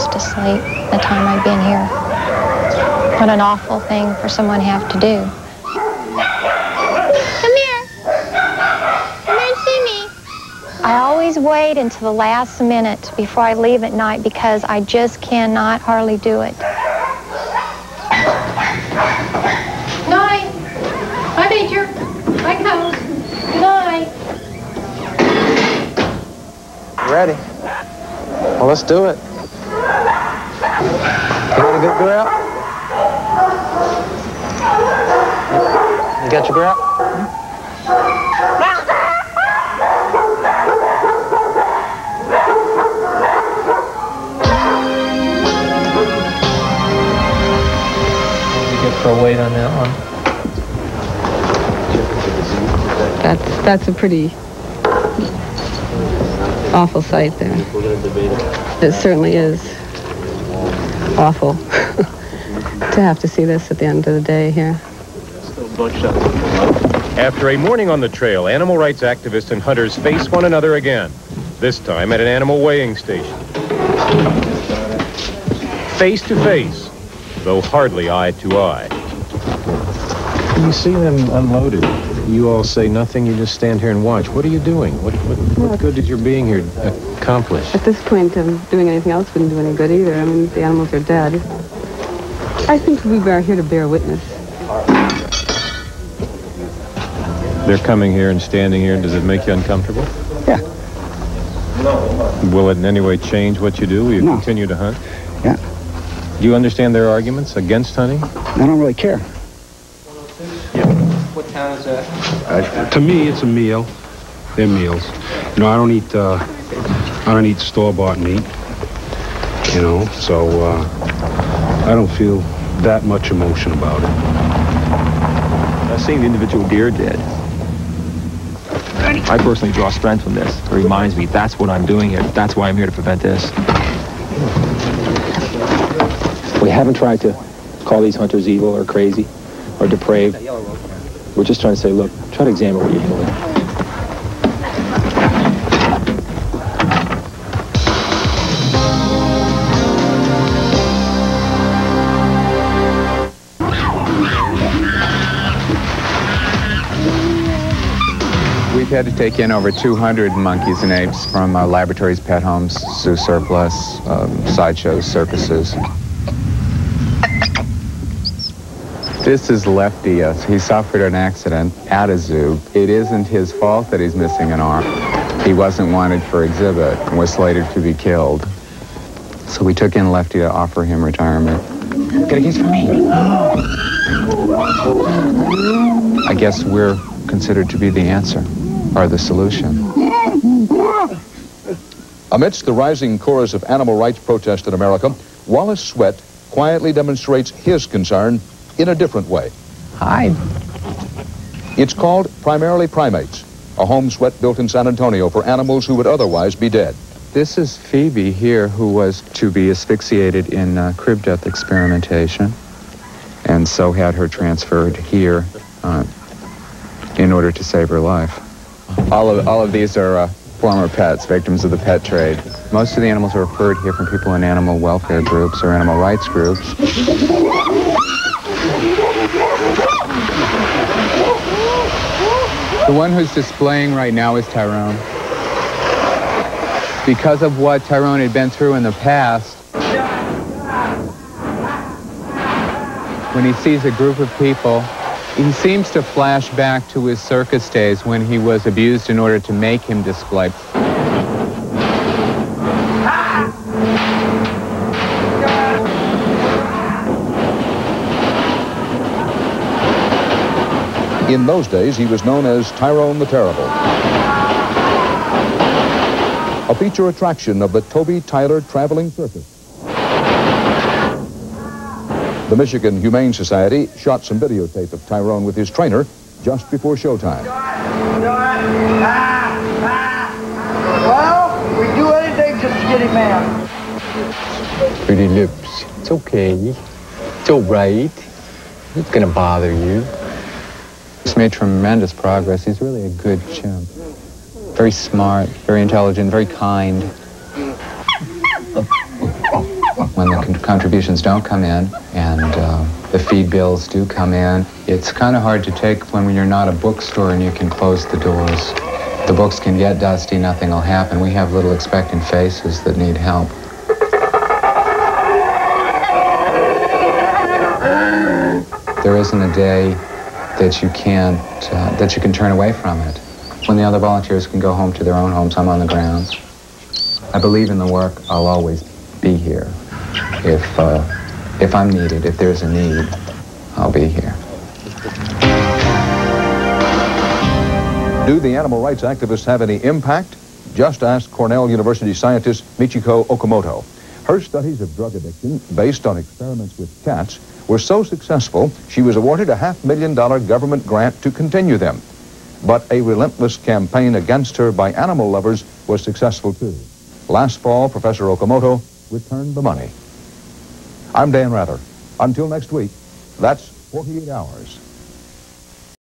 fast asleep the time I've been here. What an awful thing for someone to have to do. Come here. Come here and see me. I always wait until the last minute before I leave at night because I just cannot hardly do it. Night. Bye, Major. Bye, Coach. Good night. Ready? Well, let's do it. You got a good grout? You got your grout? You get for a weight on that one. That's a pretty awful sight there. It certainly is awful to have to see this at the end of the day here. After a morning on the trail, animal rights activists and hunters face one another again, this time at an animal weighing station. Face to face, though hardly eye to eye. You see them unloaded. You all say nothing, you just stand here and watch. What are you doing? What good did your being here accomplish? At this point, doing anything else wouldn't do any good either. I mean, the animals are dead. I think we are here to bear witness. They're coming here and standing here. Does it make you uncomfortable? Yeah. Will it in any way change what you do? Will you continue to hunt? Yeah. Do you understand their arguments against hunting? I don't really care. What town is that? To me, it's a meal. They're meals. You know, I don't eat store-bought meat. You know, so I don't feel that much emotion about it. Seeing the individual deer dead, I personally draw strength from this. It reminds me that's what I'm doing here. That's why I'm here to prevent this. We haven't tried to call these hunters evil or crazy or depraved. We're just trying to say, look, try to examine what you're doing. We've had to take in over 200 monkeys and apes from laboratories, pet homes, zoo surplus, sideshows, circuses. This is Lefty. He suffered an accident at a zoo. It isn't his fault that he's missing an arm. He wasn't wanted for exhibit and was slated to be killed. So we took in Lefty to offer him retirement. Get a kiss from me. I guess we're considered to be the answer, or the solution. Amidst the rising chorus of animal rights protest in America, Wallace Sweat quietly demonstrates his concern in a different way. Hi. It's called Primarily Primates, a home Sweat built in San Antonio for animals who would otherwise be dead. This is Phoebe here, who was to be asphyxiated in crib death experimentation, and so had her transferred here in order to save her life. All of these are former pets, victims of the pet trade. Most of the animals are referred here from people in animal welfare groups or animal rights groups. The one who's displaying right now is Tyrone. Because of what Tyrone had been through in the past, when he sees a group of people, he seems to flash back to his circus days when he was abused in order to make him display. In those days, he was known as Tyrone the Terrible. A feature attraction of the Toby Tyler Traveling Circus. The Michigan Humane Society shot some videotape of Tyrone with his trainer just before showtime. Well, we do anything just to get him out. Pretty lips. It's okay. It's all right. It's gonna bother you. He's made tremendous progress. He's really a good chimp. Very smart, very intelligent, very kind. when the contributions don't come in and the feed bills do come in, it's kind of hard to take when you're not a bookstore and you can close the doors. The books can get dusty, nothing will happen. We have little expectant faces that need help. There isn't a day that you can't, that you can turn away from it. When the other volunteers can go home to their own homes, I'm on the grounds. I believe in the work. I'll always be here. If I'm needed, if there's a need, I'll be here. Do the animal rights activists have any impact? Just ask Cornell University scientist Michiko Okamoto. Her studies of drug addiction, based on experiments with cats, were so successful, she was awarded a $500,000 government grant to continue them. But a relentless campaign against her by animal lovers was successful too. Last fall, Professor Okamoto returned the money. I'm Dan Rather. Until next week, that's 48 Hours.